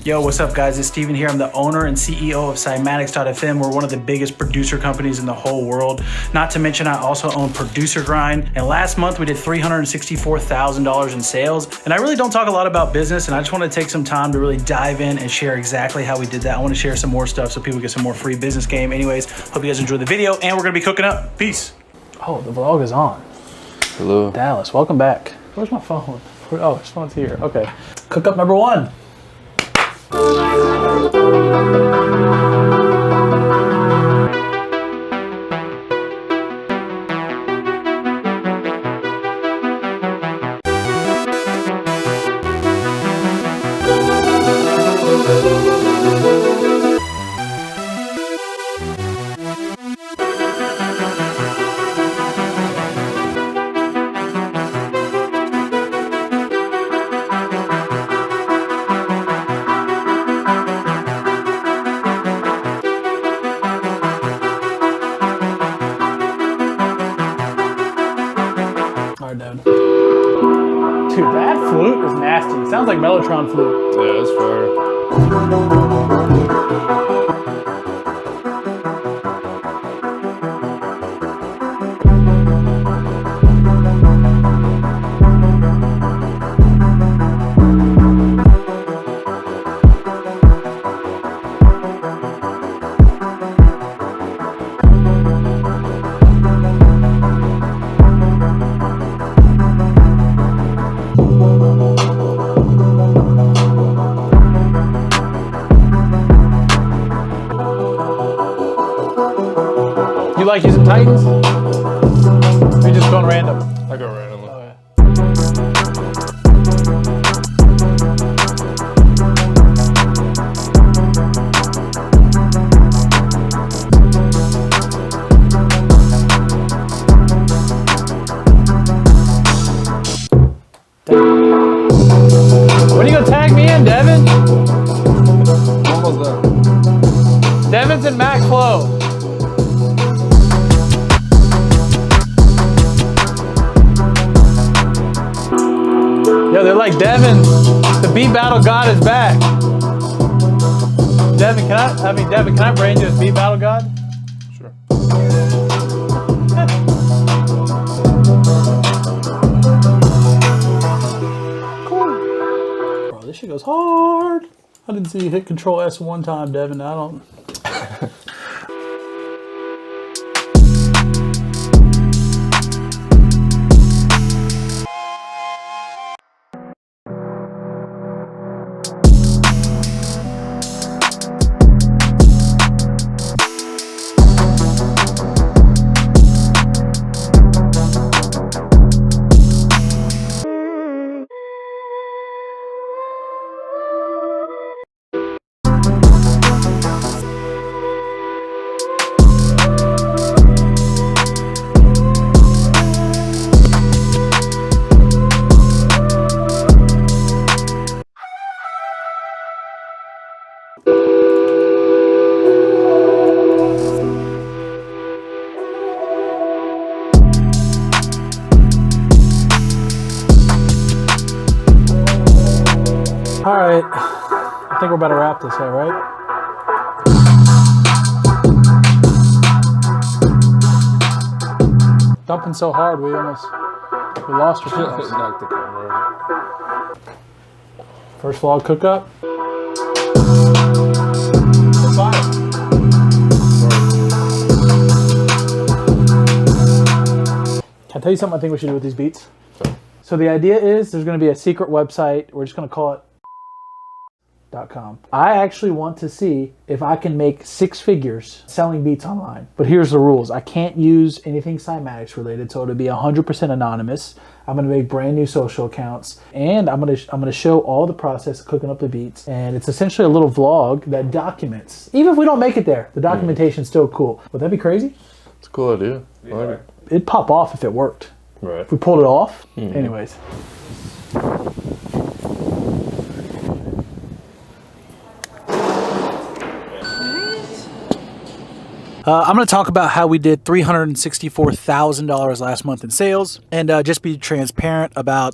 Yo, what's up guys? It's Steven here. I'm the owner and CEO of Cymatics.fm. We're one of the biggest producer companies in the whole world. Not to mention I also own Producer Grind. And last month we did $364,000 in sales. And I really don't talk a lot about business, and I just want to take some time to really dive in and share exactly how we did that. I want to share some more stuff so people get some more free business game. Anyways, hope you guys enjoy the video, and we're going to be cooking up. Peace. Oh, the vlog is on. Hello. Dallas, welcome back. Where's my phone? Oh, this one's here. Okay. Cook up number one. Dude, that flute is nasty. It sounds like Mellotron flute. Yeah, that's fire. You like using Titans? Or you just going random? I go randomly. Oh, yeah. When are you gonna tag me in, Devin? Almost done. Devin's in Mac Flow. Yo, they're like, Devin, the beat battle god is back. Devin, Devin, can I brand you as beat battle god? Sure. Cool. Bro, this shit goes hard. I didn't see you hit Control S one time, Devin. I don't. All right, I think we're about to wrap this here, right? Dumping so hard, we lost our focus. Knocked the camera. First vlog cook up. Can I tell you something I think we should do with these beats? Sure. So the idea is there's going to be a secret website. We're just going to call it .com. I actually want to see if I can make 6 figures selling beats online. But here's the rules. I can't use anything Cymatics related, so it'll be 100% anonymous. I'm going to make brand new social accounts, and I'm going to show all the process of cooking up the beats. And it's essentially a little vlog that documents. Even if we don't make it there, the documentation's still cool. Would that be crazy? It's a cool idea. I like it. It'd pop off if it worked. Right. If we pulled it off. Anyways. I'm going to talk about how we did $364,000 last month in sales, and just be transparent about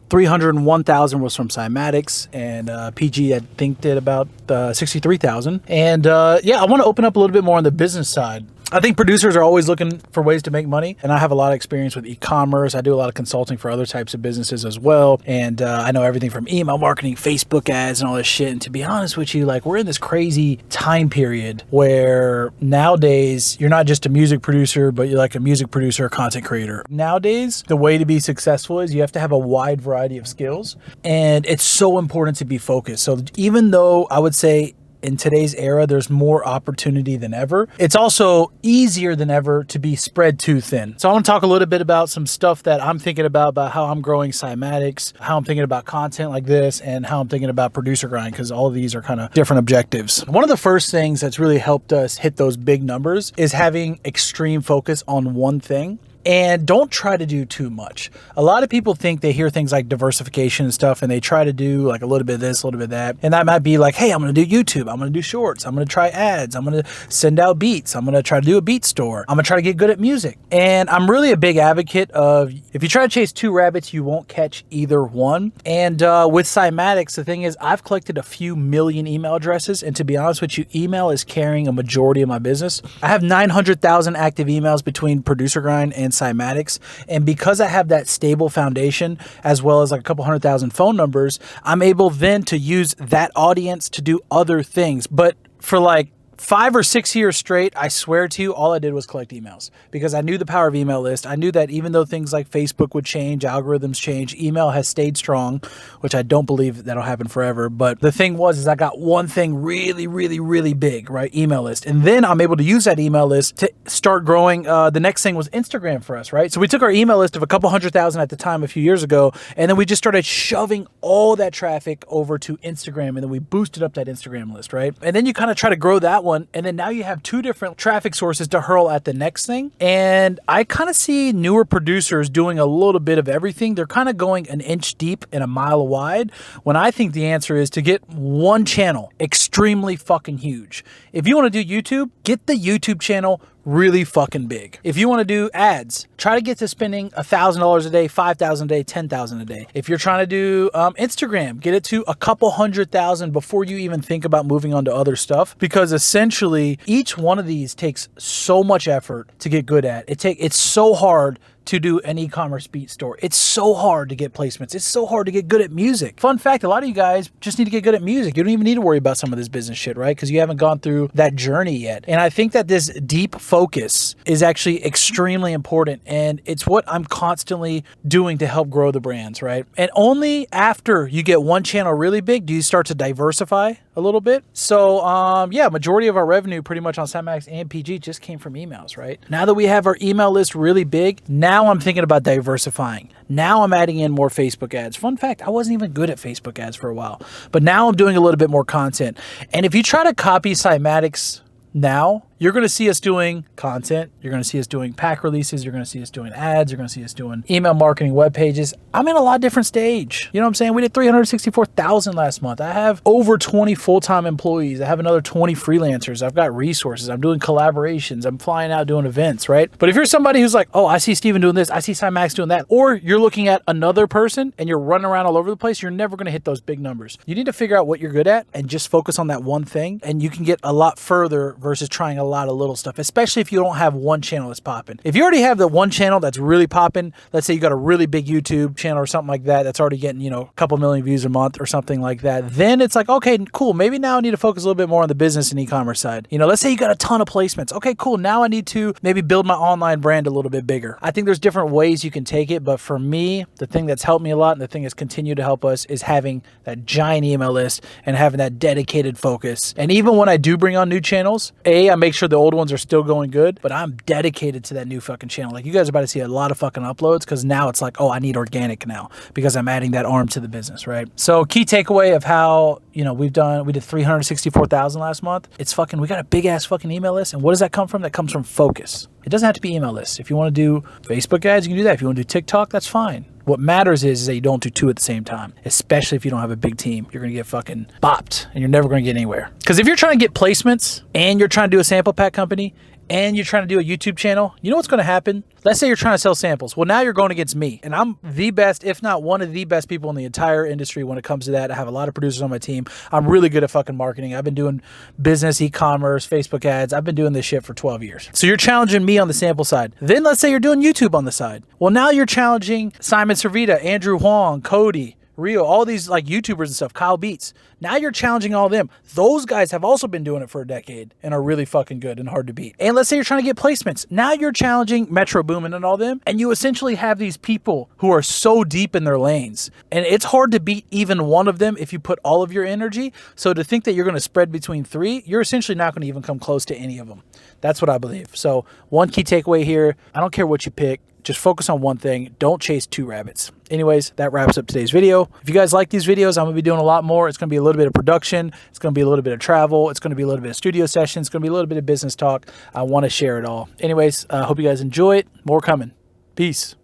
301,000 was from Cymatics, and PG I think did about 63,000. And yeah, I want to open up a little bit more on the business side. I think producers are always looking for ways to make money, and I have a lot of experience with e-commerce. I do a lot of consulting for other types of businesses as well, and I know everything from email marketing, Facebook ads, and all this shit. And to be honest with you, like, we're in this crazy time period where nowadays you're not just a music producer, but you're like a music producer, content creator. Nowadays, the way to be successful is you have to have a wide variety of skills, and it's so important to be focused. So even though I would say in today's era, there's more opportunity than ever, it's also easier than ever to be spread too thin. So I want to talk a little bit about some stuff that I'm thinking about how I'm growing Cymatics, how I'm thinking about content like this, and how I'm thinking about producer grind, because all of these are kind of different objectives. One of the first things that's really helped us hit those big numbers is having extreme focus on one thing. And don't try to do too much. A lot of people think they hear things like diversification and stuff, and they try to do like a little bit of this, a little bit of that. And that might be like, hey, I'm going to do YouTube. I'm going to do shorts. I'm going to try ads. I'm going to send out beats. I'm going to try to do a beat store. I'm going to try to get good at music. And I'm really a big advocate of, if you try to chase two rabbits, you won't catch either one. And with Cymatics, the thing is, I've collected a few million email addresses. And to be honest with you, email is carrying a majority of my business. I have 900,000 active emails between Producer Grind and Cymatics, and because I have that stable foundation as well as like a couple 100,000 phone numbers, I'm able then to use that audience to do other things. But for like 5 or 6 years straight, I swear to you, all I did was collect emails, because I knew the power of email list. I knew that even though things like Facebook would change, algorithms change, email has stayed strong, which I don't believe that'll happen forever. But the thing is I got one thing really, really, really big, right? Email list. And then I'm able to use that email list to start growing. The next thing was Instagram for us, right? So we took our email list of a couple 100,000 at the time a few years ago, and then we just started shoving all that traffic over to Instagram, and then we boosted up that Instagram list, right? And then you kind of try to grow that one, and then now you have two different traffic sources to hurl at the next thing. And I kind of see newer producers doing a little bit of everything. They're kind of going an inch deep and a mile wide, when I think the answer is to get one channel extremely fucking huge. If you want to do YouTube, get the YouTube channel really fucking big. If you want to do ads, try to get to spending $1,000 a day, $5,000 a day, $10,000 a day. If you're trying to do Instagram, get it to a couple 100,000 before you even think about moving on to other stuff, because essentially each one of these takes so much effort to get good at. It's so hard to do an e-commerce beat store. It's so hard to get placements. It's so hard to get good at music. Fun fact, a lot of you guys just need to get good at music. You don't even need to worry about some of this business shit, right? Because you haven't gone through that journey yet. And I think that this deep focus is actually extremely important, and it's what I'm constantly doing to help grow the brands, right? And only after you get one channel really big do you start to diversify a little bit. So yeah, majority of our revenue pretty much on Cymatics and PG just came from emails, right? Now that we have our email list really big, now I'm thinking about diversifying. Now I'm adding in more Facebook ads. Fun fact, I wasn't even good at Facebook ads for a while, but now I'm doing a little bit more content. And if you try to copy Cymatics now, you're going to see us doing content. You're going to see us doing pack releases. You're going to see us doing ads. You're going to see us doing email marketing, web pages. I'm in a lot different stage. You know what I'm saying? We did 364,000 last month. I have over 20 full-time employees. I have another 20 freelancers. I've got resources. I'm doing collaborations. I'm flying out doing events, right? But if you're somebody who's like, oh, I see Steven doing this, I see Cymatics doing that, or you're looking at another person and you're running around all over the place, you're never going to hit those big numbers. You need to figure out what you're good at and just focus on that one thing, and you can get a lot further versus trying a lot of little stuff, especially if you don't have one channel that's popping. If you already have the one channel that's really popping, let's say you got a really big YouTube channel or something like that that's already getting, you know, a couple million views a month or something like that, then it's like, okay, cool, maybe now I need to focus a little bit more on the business and e-commerce side. You know, let's say you got a ton of placements. Okay, cool, now I need to maybe build my online brand a little bit bigger. I think there's different ways you can take it, but for me, the thing that's helped me a lot and the thing that's continued to help us is having that giant email list and having that dedicated focus. And even when I do bring on new channels, I make sure the old ones are still going good, but I'm dedicated to that new fucking channel. Like, you guys are about to see a lot of fucking uploads, because now it's like, oh, I need organic now because I'm adding that arm to the business, right? So key takeaway of how, you know, we did 364,000 last month. It's fucking, we got a big ass fucking email list. And what does that come from? That comes from focus. It doesn't have to be email lists. If you want to do Facebook ads, you can do that. If you want to do TikTok, that's fine. What matters is that you don't do two at the same time, especially if you don't have a big team. You're going to get fucking bopped and you're never going to get anywhere. Because if you're trying to get placements and you're trying to do a sample pack company and you're trying to do a YouTube channel, you know what's going to happen? Let's say you're trying to sell samples. Well, now you're going against me, and I'm the best, if not one of the best people in the entire industry when it comes to that. I have a lot of producers on my team. I'm really good at fucking marketing. I've been doing business, e-commerce, Facebook ads. I've been doing this shit for 12 years. So you're challenging me on the sample side. Then let's say you're doing YouTube on the side. Well, now you're challenging Simon Servita, Andrew Huang, Cody, Rio, all these like YouTubers and stuff, Kyle Beats. Now you're challenging all them. Those guys have also been doing it for a decade and are really fucking good and hard to beat. And let's say you're trying to get placements. Now you're challenging Metro Boomin and all them. And you essentially have these people who are so deep in their lanes. And it's hard to beat even one of them if you put all of your energy. So to think that you're going to spread between three, you're essentially not going to even come close to any of them. That's what I believe. So one key takeaway here, I don't care what you pick. Just focus on one thing. Don't chase two rabbits. Anyways, that wraps up today's video. If you guys like these videos, I'm going to be doing a lot more. It's going to be a little bit of production. It's going to be a little bit of travel. It's going to be a little bit of studio sessions. It's going to be a little bit of business talk. I want to share it all. Anyways, I hope you guys enjoy it. More coming. Peace.